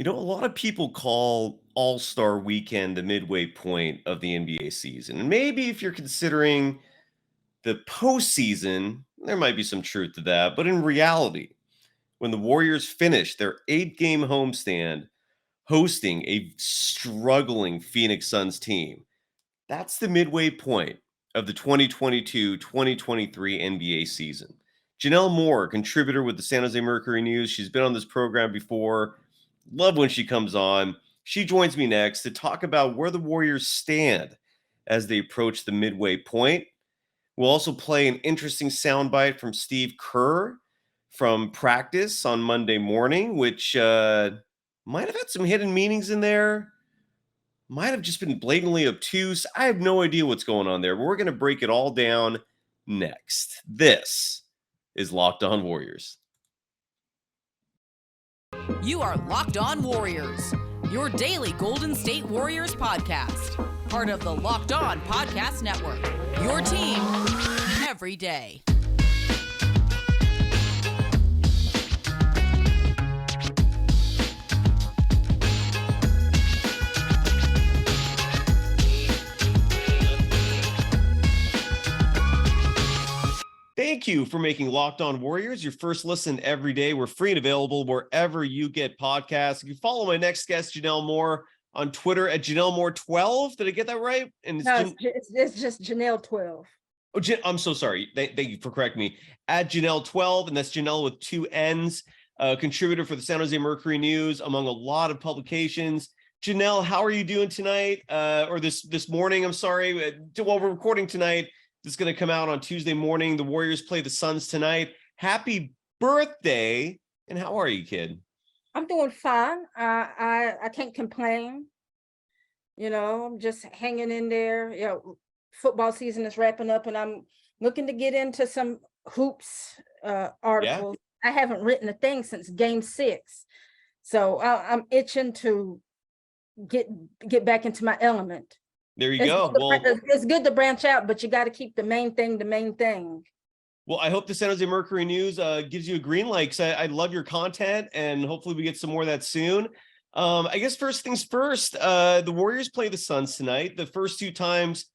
A lot of people call All-Star Weekend the midway point of the NBA season. And maybe if you're considering the postseason, there might be some truth to that. But in reality, when the Warriors finish their 8-game homestand hosting a struggling Phoenix Suns team, that's the midway point of the 2022-2023 NBA season. Jannelle Moore, contributor with the San Jose Mercury News. She's been on this program before. Love when she comes on. She joins me next to talk about where the Warriors stand as they approach the midway point. We'll also play an interesting soundbite from Steve Kerr from practice on Monday morning, which might have had some hidden meanings in there. Might have just been blatantly obtuse. I have no idea what's going on there, but we're going to break it all down next. This is Locked On Warriors. You are Locked On Warriors, your daily Golden State Warriors podcast. Part of the Locked On Podcast Network, your team every day. Thank you for making Locked On Warriors your first listen every day. We're free and available wherever you get podcasts. You can follow my next guest, Jannelle Moore, on Twitter at Jannelle Moore 12. Did I get that right? And it's just Janelle 12. Oh, I'm so sorry. Thank you for correcting me. At Jannelle 12, and that's Jannelle with 2 N's, contributor for the San Jose Mercury News, among a lot of publications. Jannelle, how are you doing tonight? Or this morning, I'm sorry. While we're recording tonight, this is going to come out on Tuesday morning. The Warriors play the Suns tonight. Happy birthday. And how are you, kid? I'm doing fine. I can't complain. I'm just hanging in there. Football season is wrapping up and I'm looking to get into some hoops articles. Yeah. I haven't written a thing since game 6. So I'm itching to get back into my element. There you go. It's good to branch out, but you got to keep the main thing. Well, I hope the San Jose Mercury News gives you a green light because I love your content, and hopefully we get some more of that soon. I guess first things first, the Warriors play the Suns tonight. The first 2 times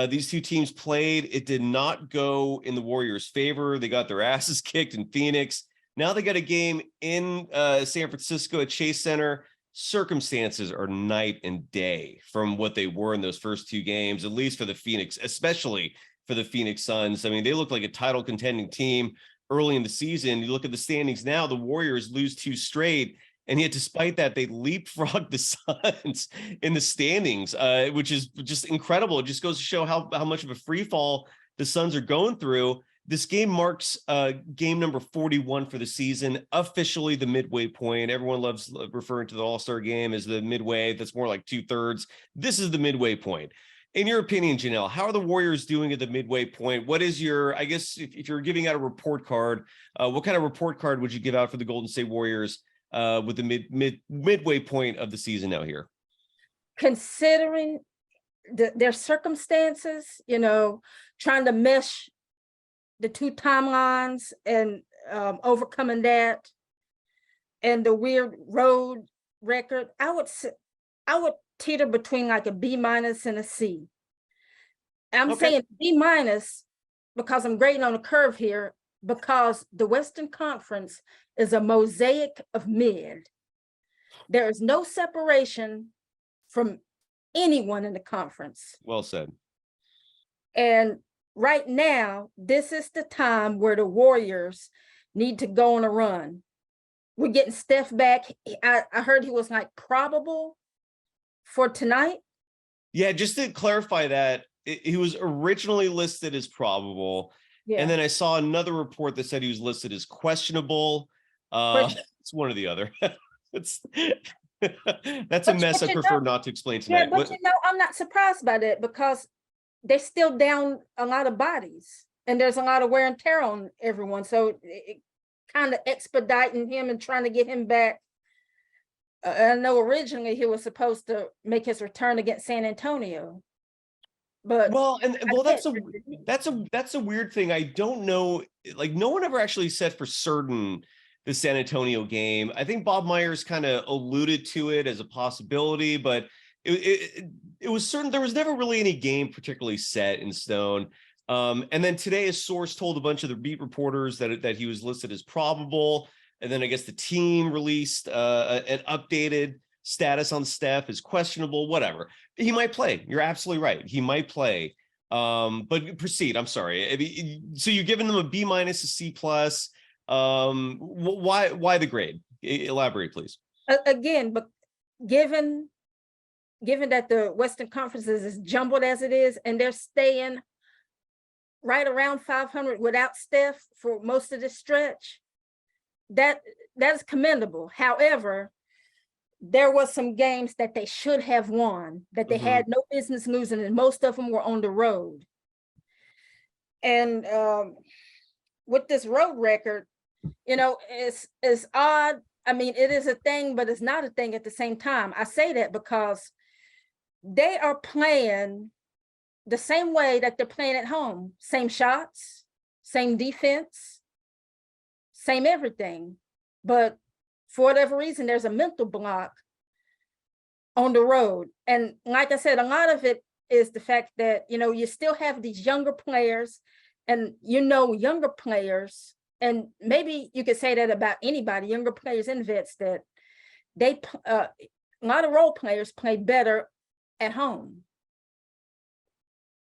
these 2 teams played, it did not go in the Warriors' favor. They got their asses kicked in Phoenix. Now they got a game in San Francisco at Chase Center. Circumstances are night and day from what they were in those first 2 games, at least for the Phoenix, especially for the Phoenix Suns. I mean, they look like a title contending team early in the season. You look at the standings now, the Warriors lose 2 straight, and yet despite that, they leapfrog the Suns in the standings, which is just incredible. It just goes to show how much of a free fall the Suns are going through. This game marks game number 41 for the season, officially the midway point. Everyone loves referring to the All-Star game as the midway. That's more like 2/3. This is the midway point. In your opinion, Jannelle, how are the Warriors doing at the midway point? What is your, I guess, if you're giving out a report card, what kind of report card would you give out for the Golden State Warriors with the midway point of the season now here? Considering their circumstances, trying to mesh the 2 timelines and overcoming that and the weird road record, I would teeter between like a B- and a C. I'm saying B- because I'm grading on a curve here, because the Western Conference is a mosaic of mid. There is no separation from anyone in the conference. Well said. And right now, this is the time where the Warriors need to go on a run. We're getting Steph back. I heard he was like probable for tonight. Yeah, just to clarify that, he was originally listed as probable. Yeah. And then I saw another report that said he was listed as questionable. It's one or the other. That's a mess I prefer not to explain tonight. Yeah, but I'm not surprised by that because they're still down a lot of bodies and there's a lot of wear and tear on everyone. So it kind of expediting him and trying to get him back. I know originally he was supposed to make his return against San Antonio, but that's a weird thing. I don't know. Like no one ever actually said for certain the San Antonio game. I think Bob Myers kind of alluded to it as a possibility, but it was certain there was never really any game particularly set in stone. And then today, a source told a bunch of the beat reporters that he was listed as probable. And then I guess the team released an updated status on Steph as questionable, whatever. He might play. You're absolutely right. He might play. But proceed. I'm sorry. So you're giving them a B- a C+. Why the grade? Elaborate, please. Again, but given that the Western Conference is as jumbled as it is, and they're staying right around 500 without Steph for most of this stretch, that is commendable. However, there was some games that they should have won that they had no business losing, and most of them were on the road. And with this road record, it's odd. I mean, it is a thing, but it's not a thing at the same time. I say that because they are playing the same way that they're playing at home. Same shots, same defense, same everything. But for whatever reason, there's a mental block on the road. And like I said, a lot of it is the fact that, you still have these younger players and, younger players, and maybe you could say that about anybody, younger players and vets, that a lot of role players play better at home.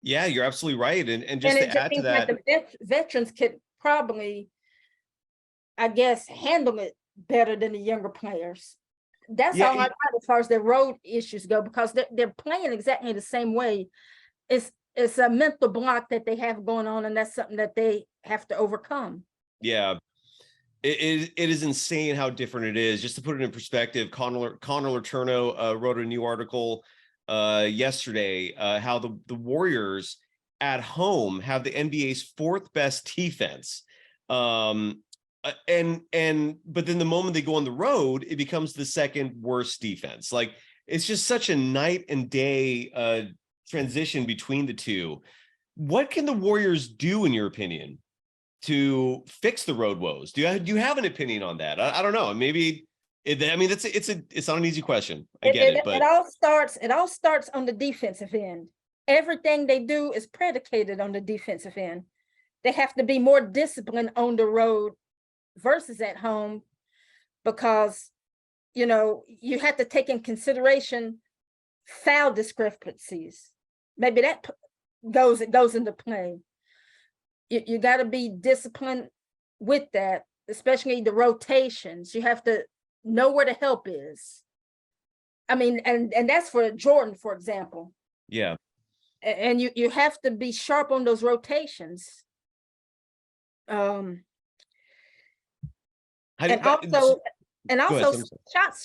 Yeah, you're absolutely right. And just to add to that, like the veterans could probably, I guess, handle it better than the younger players. That's all I got as far as their road issues go, because they're playing exactly the same way. It's a mental block that they have going on, and that's something that they have to overcome. Yeah, it is insane how different it is. Just to put it in perspective, Connor Letourneau wrote a new article yesterday how the Warriors at home have the NBA's fourth best defense. But then the moment they go on the road, it becomes the second worst defense. Like, it's just such a night and day transition between the two. What can the Warriors do, in your opinion, to fix the road woes? Do you have an opinion on that? I don't know. Maybe it's not an easy question. I get it, but it all starts on the defensive end. Everything they do is predicated on the defensive end. They have to be more disciplined on the road versus at home, because you have to take in consideration foul discrepancies. Maybe that goes into play. You got to be disciplined with that, especially the rotations. You have to know where the help is. I mean, and that's for Jordan, for example. Yeah. And you have to be sharp on those rotations. And also shot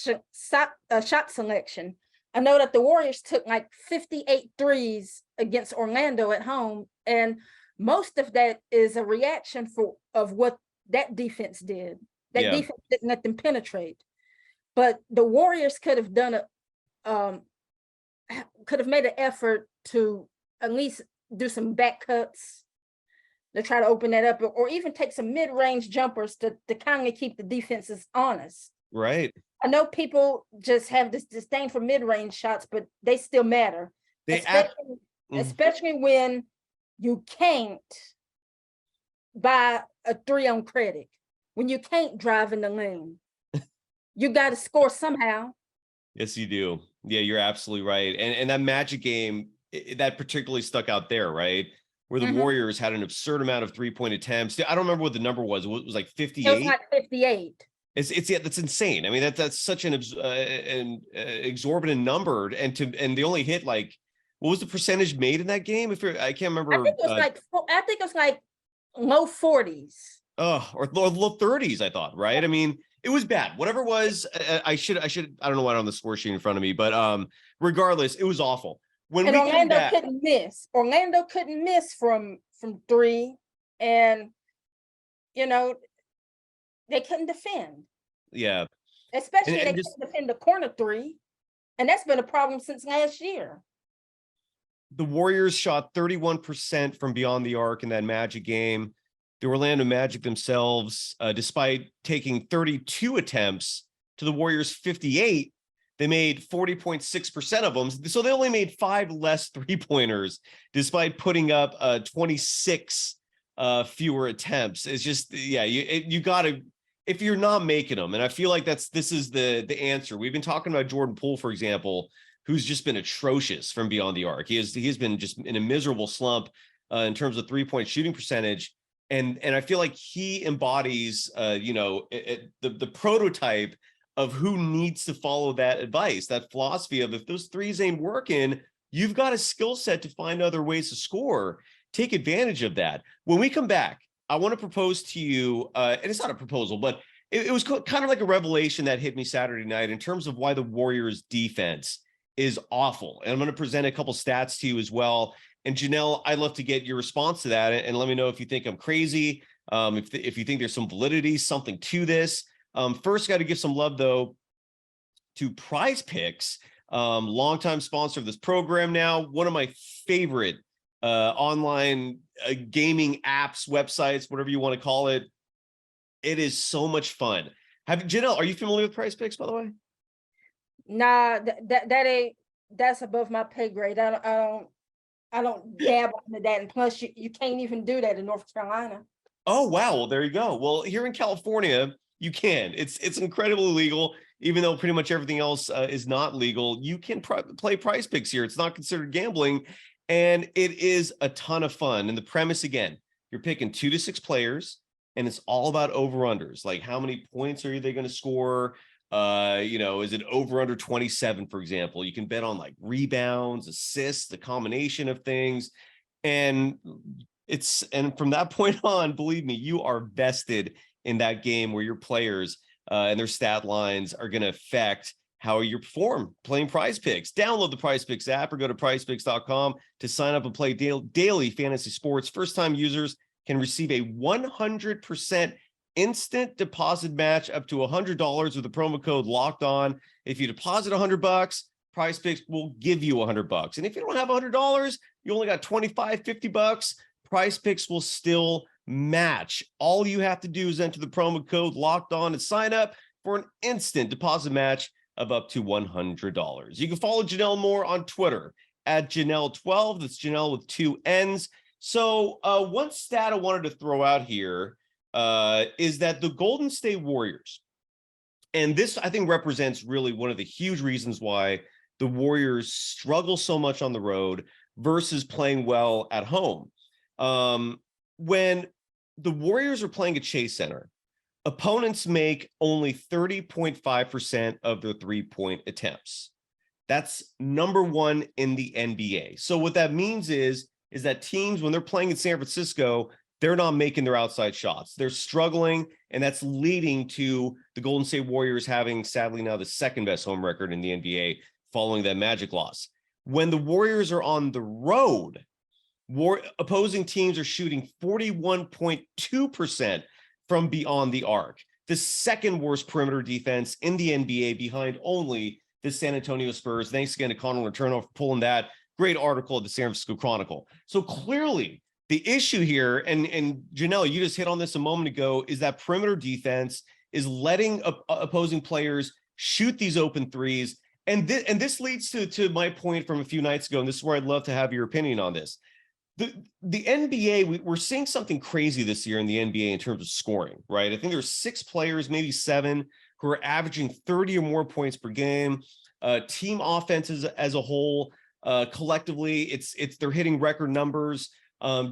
selection. I know that the Warriors took like 58 threes against Orlando at home, and most of that is a reaction of what that defense did. That defense didn't let them penetrate. But the Warriors could have made an effort to at least do some back cuts to try to open that up, or even take some mid-range jumpers to kind of keep the defenses honest. Right. I know people just have this disdain for mid-range shots, but they still matter. Especially when you can't buy a three on credit, when you can't drive in the lane. You got to score somehow. Yes, you do. Yeah, you're absolutely right. And that Magic game, that particularly stuck out there, right? Where the Warriors had an absurd amount of 3-point attempts. I don't remember what the number was. It was like 58. It was like 58. That's insane. I mean, that's such an exorbitant number, and they only hit, like, what was the percentage made in that game? I can't remember. I think it was like low 40s. Or low 30s. I thought, right? I mean, it was bad. Whatever it was, I don't know why I don't have the score sheet in front of me, but regardless, it was awful. Orlando couldn't miss. Orlando couldn't miss from three, and they couldn't defend. Yeah, especially they couldn't defend the corner three, and that's been a problem since last year. The Warriors shot 31% from beyond the arc in that Magic game. the Orlando Magic themselves, despite taking 32 attempts to the Warriors 58, they made 40.6% of them. So they only made 5 less three-pointers despite putting up 26 fewer attempts. It's just, yeah, you got to, if you're not making them, and I feel like this is the answer. We've been talking about Jordan Poole, for example, who's just been atrocious from beyond the arc. He has been just in a miserable slump in terms of three-point shooting percentage. And I feel like he embodies, the prototype of who needs to follow that advice, that philosophy of, if those threes ain't working, you've got a skill set to find other ways to score. Take advantage of that. When we come back, I want to propose to you, and it's not a proposal, but it was kind of like a revelation that hit me Saturday night in terms of why the Warriors defense is awful. And I'm going to present a couple stats to you as well. And Janelle, I'd love to get your response to that, and let me know if you think I'm crazy, if you think there's some validity, something to this. First, got to give some love, though, to Prize Picks, longtime sponsor of this program now, one of my favorite online gaming apps, websites, whatever you want to call it. It is so much fun. Janelle, are you familiar with Prize Picks, by the way? Nah, that's above my pay grade. I don't dabble into that, and plus you can't even do that in North Carolina. Oh wow, well there you go. Well, here in California, you can. It's incredibly legal, even though pretty much everything else is not legal. You can play Prize Picks here. It's not considered gambling, and it is a ton of fun. And the premise, again, you're picking 2 to 6 players, and it's all about over-unders. Like, how many points are they going to score? Is it over under 27, for example? You can bet on like rebounds, assists, the combination of things. And from that point on, believe me, you are vested in that game where your players and their stat lines are going to affect how you perform playing Prize Picks. Download the Prize Picks app or go to prizepicks.com to sign up and play daily fantasy sports. First-time users can receive a 100% instant deposit match up to $100 with the promo code Locked On. If you deposit $100, Prize Picks will give you $100. And if you don't have $100, you only got $25, $50, Prize Picks will still match. All you have to do is enter the promo code Locked On and sign up for an instant deposit match of up to $100. You can follow Jannelle Moore on Twitter at Janelle12. That's Janelle with 2 N's. So one stat I wanted to throw out here is that the Golden State Warriors, and this I think represents really one of the huge reasons why the Warriors struggle so much on the road versus playing well at home. When the Warriors are playing at Chase Center, opponents make only 30.5% of their three-point attempts. That's number 1 in the NBA. So what that means is that teams, when they're playing in San Francisco, they're not making their outside shots. They're struggling, and that's leading to the Golden State Warriors having, sadly, now the second best home record in the NBA following that Magic loss. When the Warriors are on the road, opposing teams are shooting 41.2% from beyond the arc, the second worst perimeter defense in the NBA, behind only the San Antonio Spurs. Thanks again to Connor Letourneau for pulling that great article at the San Francisco Chronicle. So clearly, the issue here, and Janelle, you just hit on this a moment ago, is that perimeter defense is letting opposing players shoot these open threes. And this leads to my point from a few nights ago, and this is where I'd love to have your opinion on this. The NBA, we're seeing something crazy this year in the NBA in terms of scoring, right? I think there's 6 players, maybe 7, who are averaging 30 or more points per game. Team offenses as a whole, collectively, they're hitting record numbers.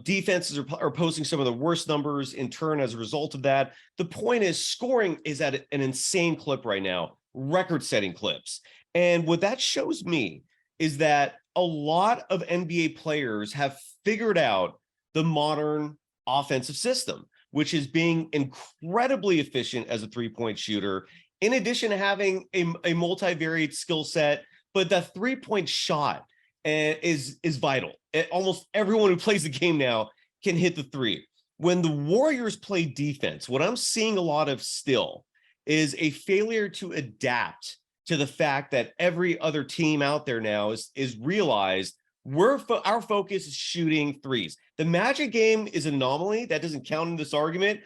Defenses are posting some of the worst numbers in turn as a result of that. The point is, scoring is at an insane clip right now, record-setting clips. And what that shows me is that a lot of NBA players have figured out the modern offensive system, which is being incredibly efficient as a three-point shooter, in addition to having a multivariate skill set. But the three-point shot is vital. Almost everyone who plays the game now can hit the three. When the Warriors play defense, what I'm seeing a lot of still is a failure to adapt to the fact that every other team out there now is realized Our focus is shooting threes. The Magic game is an anomaly that doesn't count in this argument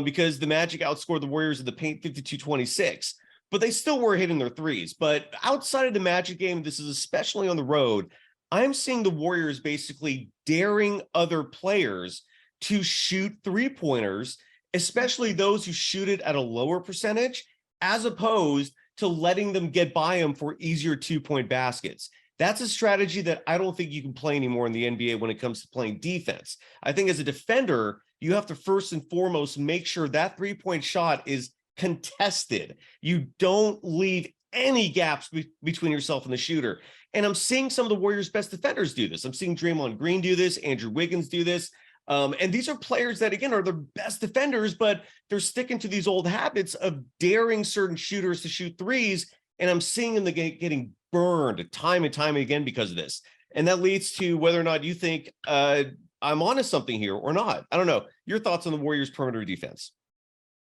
because the Magic outscored the Warriors in the paint 52-26, but they still were hitting their threes. But outside of the Magic game, this is especially on the road, I'm seeing the Warriors basically daring other players to shoot three-pointers, especially those who shoot it at a lower percentage, as opposed to letting them get by them for easier two-point baskets. That's a strategy that I don't think you can play anymore in the NBA when it comes to playing defense. I think as a defender, you have to first and foremost make sure that three-point shot is contested. You don't leave any gaps between yourself and the shooter. And I'm seeing some of the Warriors' best defenders do this. I'm seeing Draymond Green do this, Andrew Wiggins do this. And these are players that, again, are the best defenders, but they're sticking to these old habits of daring certain shooters to shoot threes. And I'm seeing them getting burned time and time again because of this. And that leads to whether or not you think I'm onto something here or not. I don't know. Your thoughts on the Warriors' perimeter defense?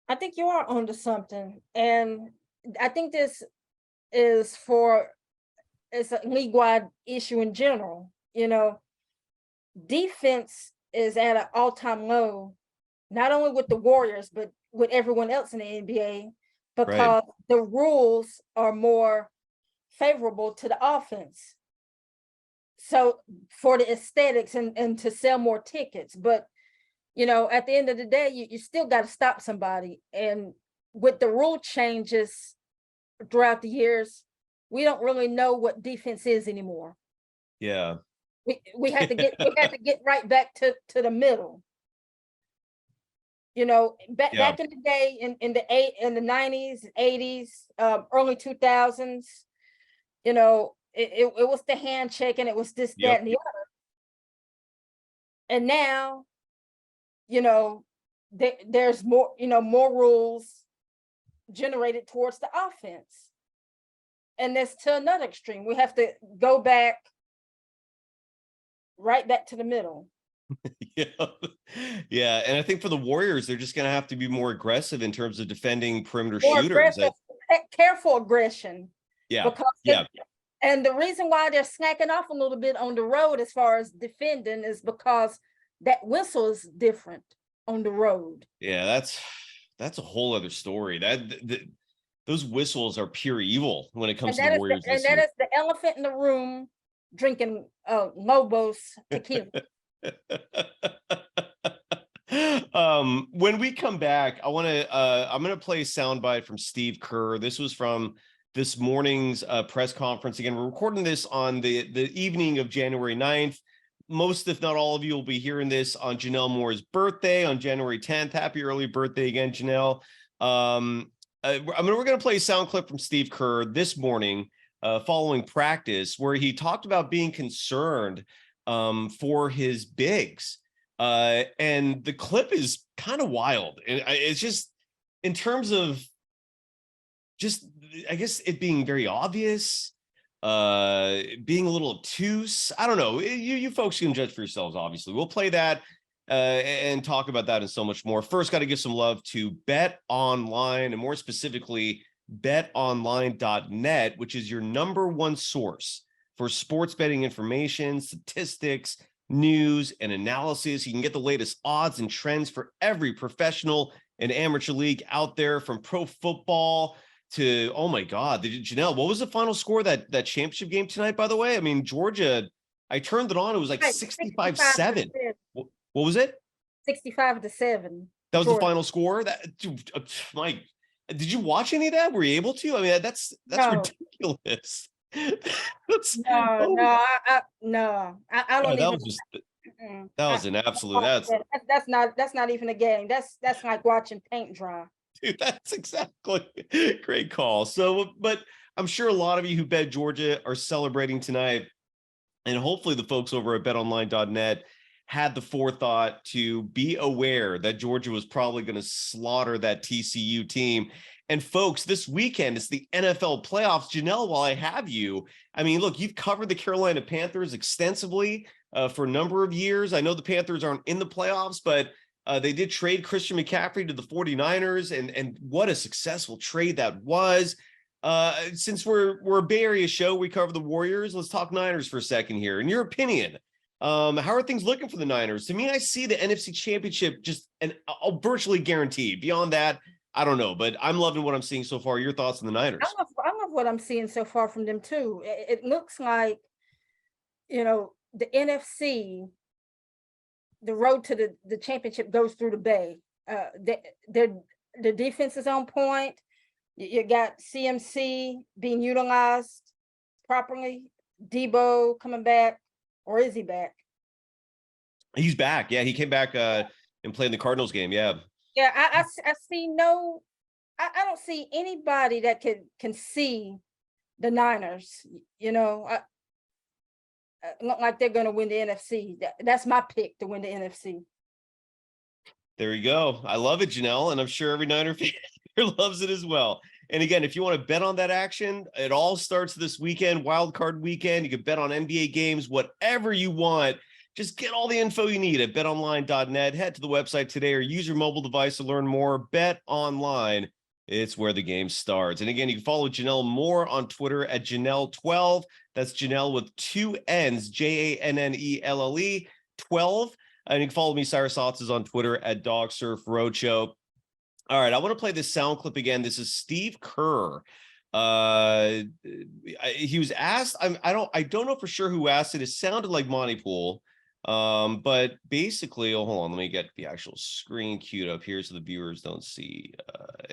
I think you are onto something. And I think this is it's a league-wide issue in general. You know, defense is at an all-time low, not only with the Warriors, but with everyone else in the NBA, because the rules are more favorable to the offense. So for the aesthetics and to sell more tickets. But, you know, at the end of the day, you still got to stop somebody. And with the rule changes throughout the years, we don't really know what defense is anymore. Yeah. We had to get right back to the middle. You know, back in the day, in the 90s, 80s, early 2000s, you know, it was the hand check and it was this, that, and the other. And now, you know, there's more, you know, more rules generated towards the offense. And that's to another extreme. We have to go back right back to the middle. Yeah. And I think for the Warriors, they're just going to have to be more aggressive in terms of defending perimeter More shooters. Careful aggression. Yeah. And the reason why they're snacking off a little bit on the road as far as defending is because that whistle is different on the road. Yeah, that's a whole other story. Those whistles are pure evil when it comes to the Warriors. And that is the elephant in the room drinking Lobos tequila. When we come back, I'm gonna play a soundbite from Steve Kerr. This was from this morning's press conference. Again, we're recording this on the evening of January 9th. Most, if not all of you, will be hearing this on Jannelle Moore's birthday on January 10th. Happy early birthday again, Jannelle. We're going to play a sound clip from Steve Kerr this morning following practice, where he talked about being concerned for his bigs. And the clip is kind of wild. And it's just in terms of just, I guess, it being very obvious, being a little obtuse. I don't know. You folks can judge for yourselves, obviously. We'll play that and talk about that and so much more. First, got to give some love to BetOnline, and more specifically, betonline.net, which is your number one source for sports betting information, statistics, news, and analysis. You can get the latest odds and trends for every professional and amateur league out there, from pro football to, oh my God, Janelle, what was the final score that championship game tonight, by the way? I mean, Georgia, I turned it on. It was like 65-7. What was it? 65-7. That was Georgia. The final score? Mike, did you watch any of that? Were you able to? I mean, that's no. Ridiculous. I don't even. That was an absolute. That's not even a game. That's like watching paint dry. Dude, that's exactly great call. So, but I'm sure a lot of you who bet Georgia are celebrating tonight, and hopefully the folks over at betonline.net had the forethought to be aware that Georgia was probably going to slaughter that TCU team. And folks, this weekend is the NFL playoffs. Jannelle, while I have you, I mean, look, you've covered the Carolina Panthers extensively for a number of years. I know the Panthers aren't in the playoffs, but they did trade Christian McCaffrey to the 49ers, and what a successful trade that was. Since we're a Bay Area show, we cover the Warriors. Let's talk Niners for a second here. In your opinion, how are things looking for the Niners? To me, I see the NFC Championship just virtually guaranteed. Beyond that, I don't know, but I'm loving what I'm seeing so far. Your thoughts on the Niners? I love what I'm seeing so far from them too. It looks like, the NFC, the road to the championship goes through the Bay. The defense is on point. You got CMC being utilized properly. Debo coming back, or is he back? He's back. Yeah, he came back and played in the Cardinals game. Yeah. Yeah, I see I don't see anybody that can see the Niners. Look like they're going to win the NFC. That's my pick to win the NFC. There you go. I love it, Janelle, and I'm sure every Niner fan loves it as well. And again, if you want to bet on that action, it all starts this weekend, wild card weekend. You can bet on NBA games, whatever you want. Just get all the info you need at betonline.net. Head to the website today or use your mobile device to learn more. Bet Online, it's where the game starts. And again, you can follow Jannelle Moore on Twitter at Jannelle12. That's Jannelle with 2 N's, Jannelle 12. And you can follow me, Cyrus Saatsaz, on Twitter at DogSurfRoadshow. All right, I want to play this sound clip again. This is Steve Kerr. He was asked. I don't know for sure who asked it. It sounded like Monty Pool. But basically, hold on, let me get the actual screen queued up here so the viewers don't see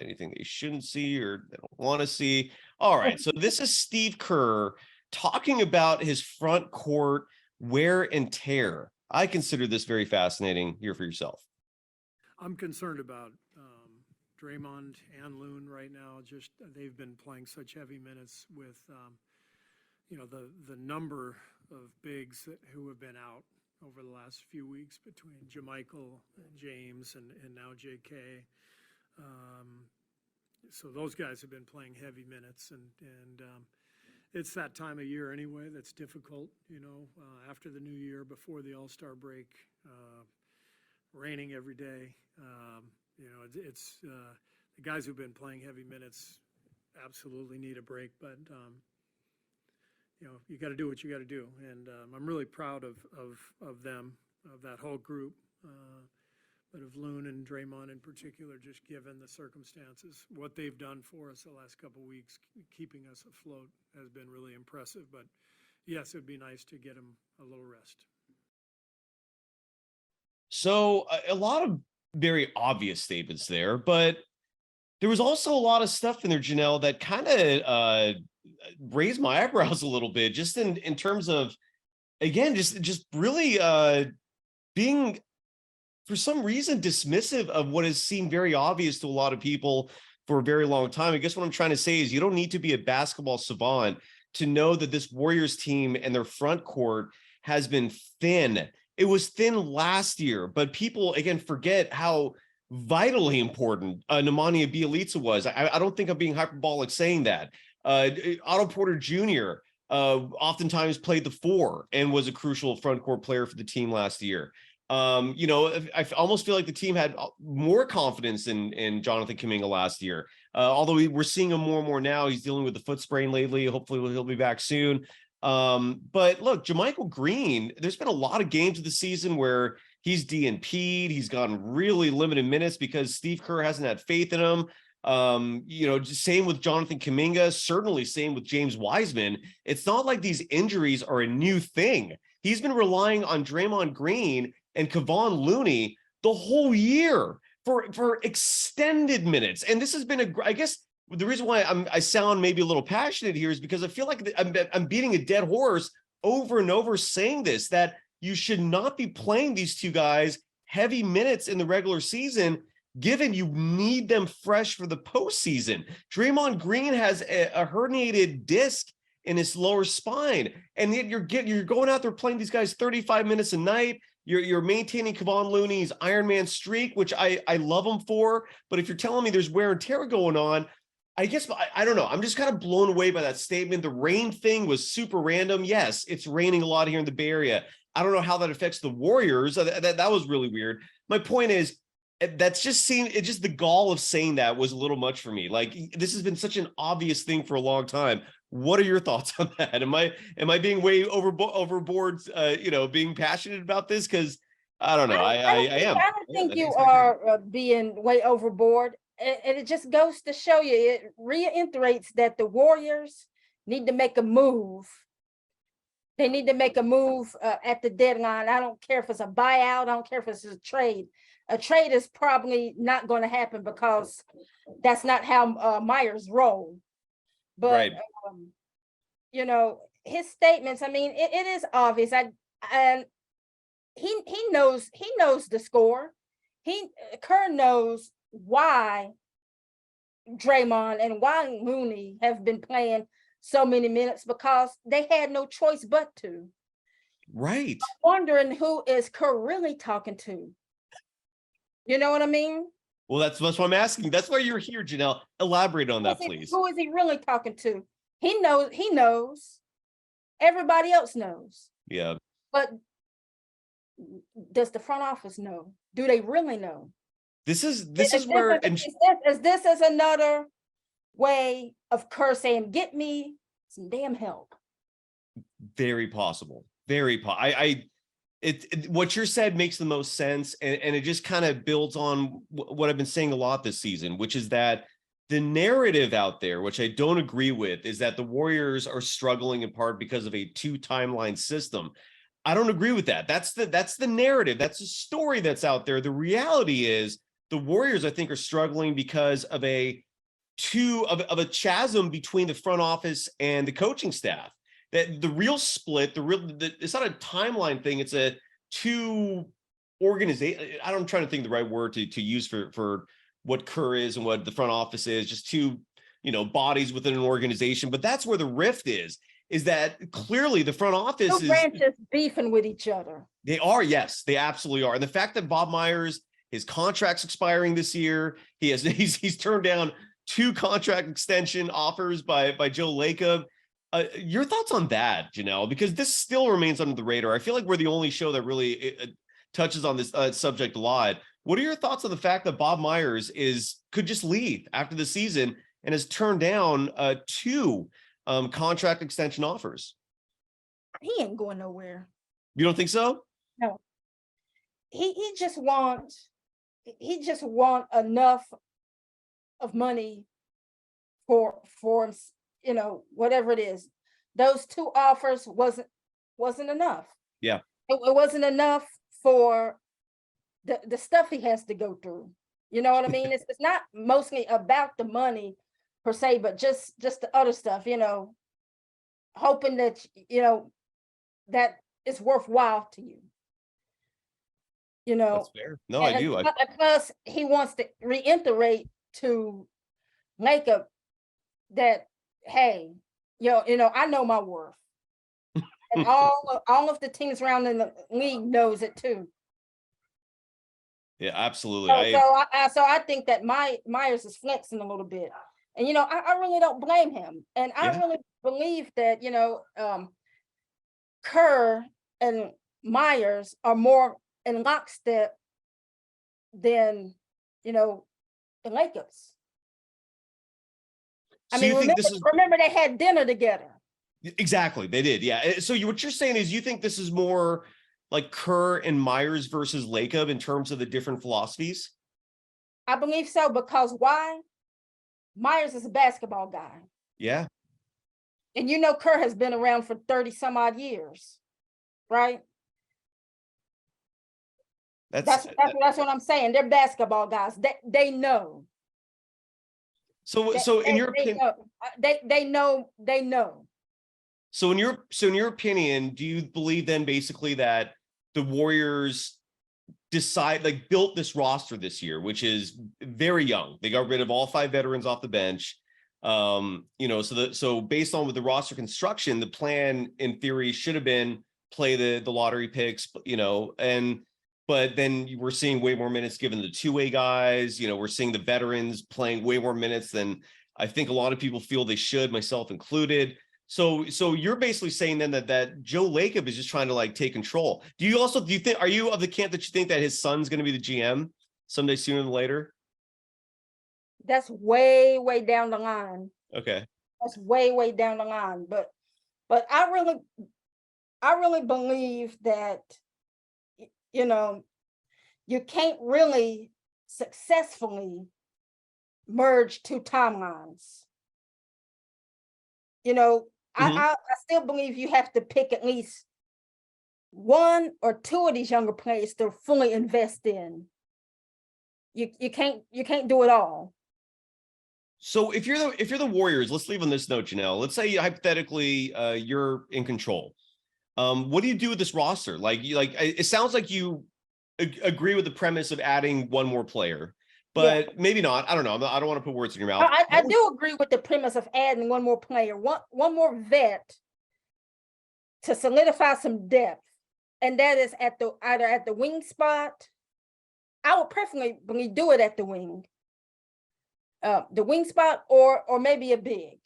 anything they shouldn't see or they don't want to see. All right, so this is Steve Kerr talking about his front court wear and tear. I consider this very fascinating. Hear for yourself. I'm concerned about Draymond and Looney right now. Just they've been playing such heavy minutes with the number of bigs who have been out over the last few weeks between JaMychal and James and now JK. So those guys have been playing heavy minutes, and it's that time of year anyway that's difficult, after the new year, before the All-Star break, raining every day. It's the guys who've been playing heavy minutes absolutely need a break, but you got to do what you got to do, and I'm really proud of them, of that whole group, but of Looney and Draymond in particular, just given the circumstances. What they've done for us the last couple of weeks, keeping us afloat, has been really impressive. But yes, it'd be nice to get them a little rest. So a lot of very obvious statements there, but there was also a lot of stuff in there, Jannelle, that kind of raised my eyebrows a little bit, just in terms of, again, just really being, for some reason, dismissive of what has seemed very obvious to a lot of people for a very long time. I guess what I'm trying to say is you don't need to be a basketball savant to know that this Warriors team and their front court has been thin. It was thin last year, but people, again, forget how vitally important Nemanja Bjelica was. I don't think I'm being hyperbolic saying that. Otto Porter Jr. Oftentimes played the 4 and was a crucial front court player for the team last year. I almost feel like the team had more confidence in Jonathan Kuminga last year. Although we're seeing him more and more now. He's dealing with the foot sprain lately. Hopefully he'll be back soon. But look, JaMychal Green, there's been a lot of games of the season where he's DNP'd. He's gotten really limited minutes because Steve Kerr hasn't had faith in him. Same with Jonathan Kuminga, certainly same with James Wiseman. It's not like these injuries are a new thing. He's been relying on Draymond Green and Kevon Looney the whole year for extended minutes. And this has been I guess the reason why I sound maybe a little passionate here is because I feel like I'm beating a dead horse over and over saying this, that you should not be playing these two guys heavy minutes in the regular season, given you need them fresh for the postseason. Draymond Green has a herniated disc in his lower spine, and yet you're going out there playing these guys 35 minutes a night. You're maintaining Kevon Looney's Iron Man streak, which I love him for. But if you're telling me there's wear and tear going on, I guess I don't know. I'm just kind of blown away by that statement. The rain thing was super random. Yes, it's raining a lot here in the Bay Area. I don't know how that affects the Warriors. That was really weird. My point is, That's just the gall of saying that was a little much for me. Like, this has been such an obvious thing for a long time. What are your thoughts on that? Am I being way overboard, being passionate about this? Because I don't know. I am. I don't think I you so. I agree. are being way overboard. And it just goes to show you, it reiterates that the Warriors need to make a move. They need to make a move at the deadline. I don't care if it's a buyout. I don't care if it's a trade. A trade is probably not going to happen because that's not how Myers roll. But, Right. His statements, I mean, it is obvious. And he knows the score. Kerr knows why Draymond and why Looney have been playing so many minutes, because they had no choice but to. Right. I'm wondering who is Kerr really talking to. You know what I mean? Well, that's what I'm asking. That's why you're here, Janelle. Elaborate on that, please. Who is he really talking to? He knows. Everybody else knows. Yeah. But does the front office know? Do they really know? This is where is this another way of Kerr saying, get me some damn help? Very possible. What you said makes the most sense, and it just kind of builds on what I've been saying a lot this season, which is that the narrative out there, which I don't agree with, is that the Warriors are struggling in part because of a 2-timeline system. I don't agree with that. That's the narrative. That's the story that's out there. The reality is the Warriors, I think, are struggling because of a chasm between the front office and the coaching staff. That the real split, it's not a timeline thing. It's a two organization. I'm trying to think the right word to use for what Kerr is and what the front office is. Just two, bodies within an organization. But that's where the rift is that clearly the front office is branches beefing with each other. They are. Yes, they absolutely are. And the fact that Bob Myers, his contract's expiring this year, he's turned down 2 contract extension offers by Joe Lacob. Your thoughts on that, Janelle? Because this still remains under the radar. I feel like we're the only show that really touches on this subject a lot. What are your thoughts on the fact that Bob Myers could just leave after the season and has turned down 2 contract extension offers? He ain't going nowhere. You don't think so? No. He just want enough of money for whatever it is. Those 2 offers wasn't enough. Yeah. It wasn't enough for the stuff he has to go through. You know what I mean? It's not mostly about the money per se, but just the other stuff, hoping that, that it's worthwhile to you. That's fair. No, I do. Plus, he wants to reiterate to Lacob that, hey, I know my worth. And all of the teams around in the league knows it too. Yeah, absolutely. So I think that Myers is flexing a little bit. And, I really don't blame him. And I really believe that, Kerr and Myers are more in lockstep than, the Lakers. Remember they had dinner together. Exactly, they did. Yeah. So what you're saying is you think this is more like Kerr and Myers versus Lacob in terms of the different philosophies? I believe so, because why? Myers is a basketball guy. Yeah. And Kerr has been around for 30 some odd years, right? That's what I'm saying. They're basketball guys. They know. So in your opinion, they know. So in your opinion, do you believe then basically that the Warriors built this roster this year, which is very young? They got rid of all 5 veterans off the bench. So based on with the roster construction, the plan in theory should have been play the lottery picks, but then we're seeing way more minutes given to the 2-way guys. We're seeing the veterans playing way more minutes than I think a lot of people feel they should, myself included. So you're basically saying then that Joe Lacob is just trying to take control. Do you think, are you of the camp that you think that his son's going to be the GM? someday sooner than later? That's way, way down the line. Okay. That's way, way down the line. But I really believe that, you know, you can't really successfully merge two timelines. You know, I still believe you have to pick at least one or two of these younger players to fully invest in. You can't do it all. So if you're the Warriors, let's leave on this note, Janelle. Let's say hypothetically you're in control. What do you do with this roster? It sounds like you agree with the premise of adding one more player, but maybe not. I don't know. I don't want to put words in your mouth. I do agree with the premise of adding one more player, one more vet to solidify some depth, and that is either at the wing spot. I would preferably do it at the wing spot, or maybe a big.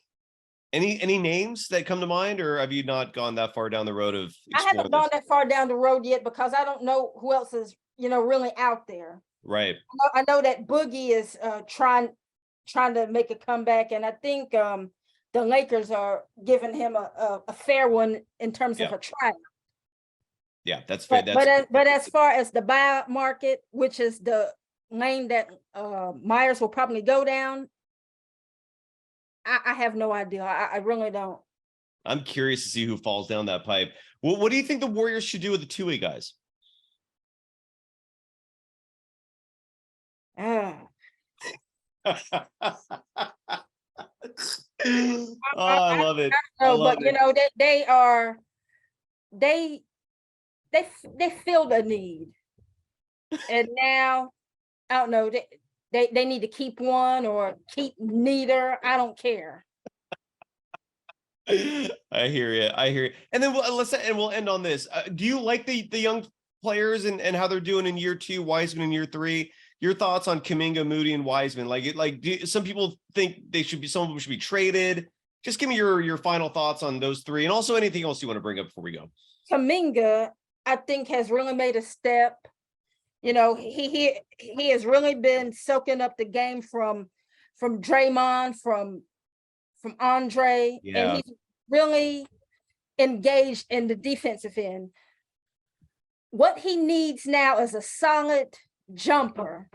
Any names that come to mind, or have you not gone that far down the road of? I haven't gone that far down the road yet because I don't know who else is, really out there. Right. I know that Boogie is trying to make a comeback, and I think the Lakers are giving him a fair one in terms of a tryout. Yeah, that's fair. But as far as the buyout market, which is the lane that Myers will probably go down, I have no idea. I really don't. I'm curious to see who falls down that pipe. What do you think the Warriors should do with the two-way guys? I love it. But they filled a need, and now I don't know. They need to keep one or keep neither. I don't care. I hear you. And then we'll end on this. Do you like the young players and how they're doing in year 2, Wiseman in year 3? Your thoughts on Kuminga, Moody, and Wiseman? Some people think some of them should be traded. Just give me your final thoughts on those 3, and also anything else you want to bring up before we go. Kuminga, I think, has really made a step. He has really been soaking up the game from Draymond, from Andre, and he's really engaged in the defensive end. What he needs now is a solid jumper,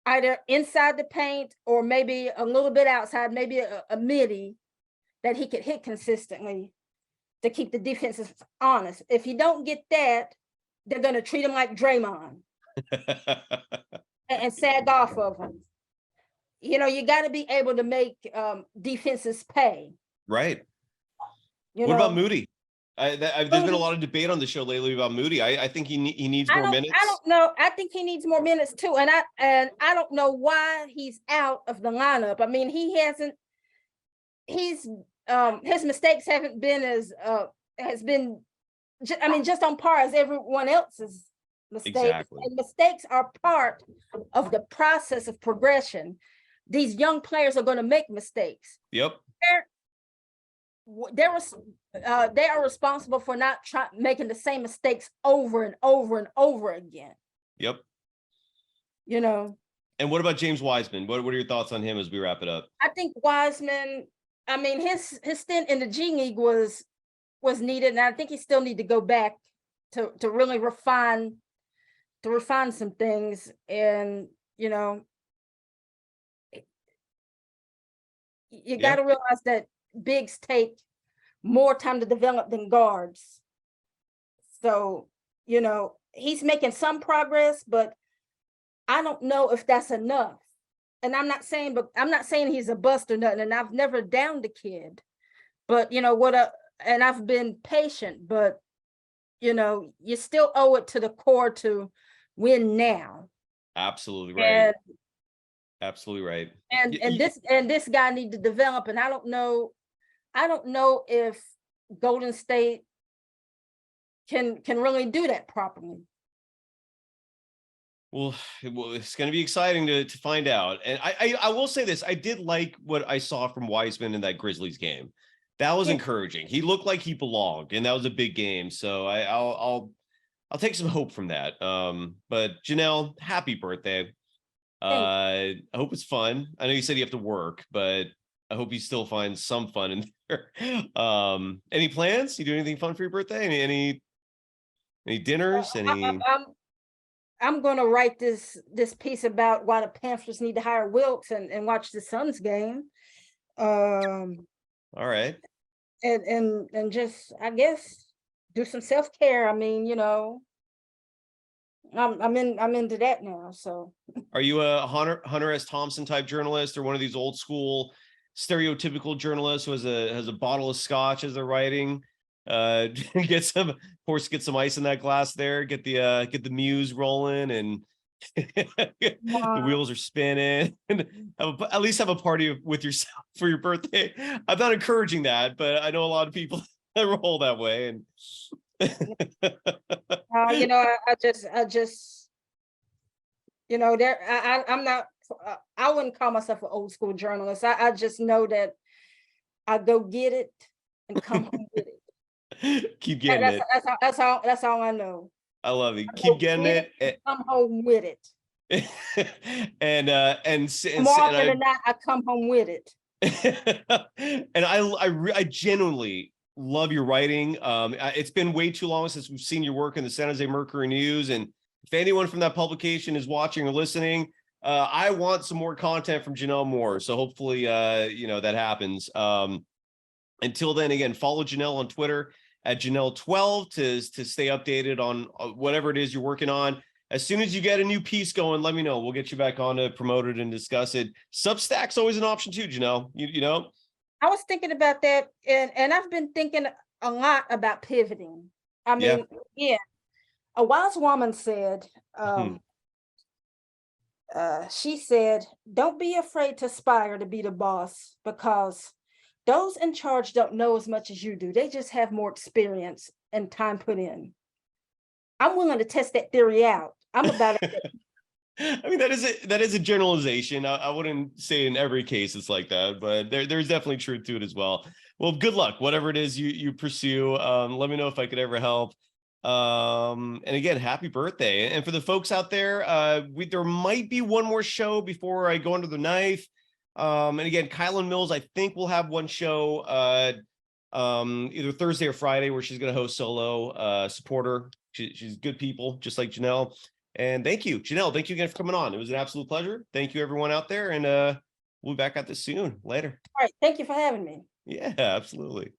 either inside the paint or maybe a little bit outside, maybe a midi that he could hit consistently to keep the defenses honest. If you don't get that, they're going to treat him like Draymond and sag off of him. You got to be able to make defenses pay. Right. What about Moody? There's been a lot of debate on the show lately about Moody. I think he needs more minutes. I don't know. I think he needs more minutes too. And I don't know why he's out of the lineup. I mean, his mistakes haven't been just on par as everyone else's mistakes. Exactly. And mistakes are part of the process of progression. These young players are going to make mistakes. Yep. They are responsible for not making the same mistakes over and over and over again. Yep. And what about James Wiseman? What are your thoughts on him as we wrap it up? I think Wiseman, his stint in the G League was needed, and I think he still need to go back to really refine some things. And you got to realize that bigs take more time to develop than guards. So, he's making some progress, but I don't know if that's enough. And I'm not saying he's a bust or nothing, and I've never downed the kid. But and I've been patient, but you still owe it to the core to win now. Absolutely right. Absolutely right. And this guy needs to develop, and I don't know if Golden State can really do that properly. Well, it's going to be exciting to find out. And I will say this: I did like what I saw from Wiseman in that Grizzlies game. That was encouraging. He looked like he belonged, and that was a big game. So I'll take some hope from that. But Janelle, happy birthday. I hope it's fun. I know you said you have to work, but I hope you still find some fun in there. Any plans? You do anything fun for your birthday? Any dinners? I'm going to write this piece about why the Panthers need to hire Wilkes and watch the Suns game. All right. And just, I guess, do some self-care. I mean, you know, I'm into that now. So Are you a Hunter S. Thompson type journalist, or one of these old school stereotypical journalists who has a bottle of scotch as they're writing? Get some ice in that glass there, get the muse rolling, and the wheels are spinning, and at least have a party with yourself for your birthday. I'm not encouraging that, but I know a lot of people that roll that way. And you know, I just, you know, I'm not, I wouldn't call myself an old school journalist. I just know that I go get it and come home with it. Keep getting it. That's all I know. I love it. Keep getting it. Come home with it. and more often than not, I come home with it. And I genuinely love your writing. It's been way too long since we've seen your work in the San Jose Mercury News, and if anyone from that publication is watching or listening, I want some more content from Jannelle Moore. So hopefully, you know, that happens. Until then, again, follow Janelle on Twitter at Janelle12 to stay updated on whatever it is you're working on. As soon as you get a new piece going, let me know. We'll get you back on to promote it and discuss it. Substack's always an option too, Janelle. You know? I was thinking about that, and I've been thinking a lot about pivoting. I mean, yeah, a wise woman said, she said, don't be afraid to aspire to be the boss, because those in charge don't know as much as you do. They just have more experience and time put in. I'm willing to test that theory out. I'm about it. I mean, that is a generalization. I wouldn't say in every case it's like that, but there's definitely truth to it as well. Well, good luck, whatever it is you pursue. Let me know if I could ever help. And again, happy birthday. And for the folks out there, there might be one more show before I go under the knife. And again, Kylan Mills, I think we'll have one show either Thursday or Friday where she's going to host solo. Support her. She's good people, just like Janelle. And thank you, Janelle. Thank you again for coming on. It was an absolute pleasure. Thank you, everyone out there. And we'll be back at this soon. Later. All right. Thank you for having me. Yeah, absolutely.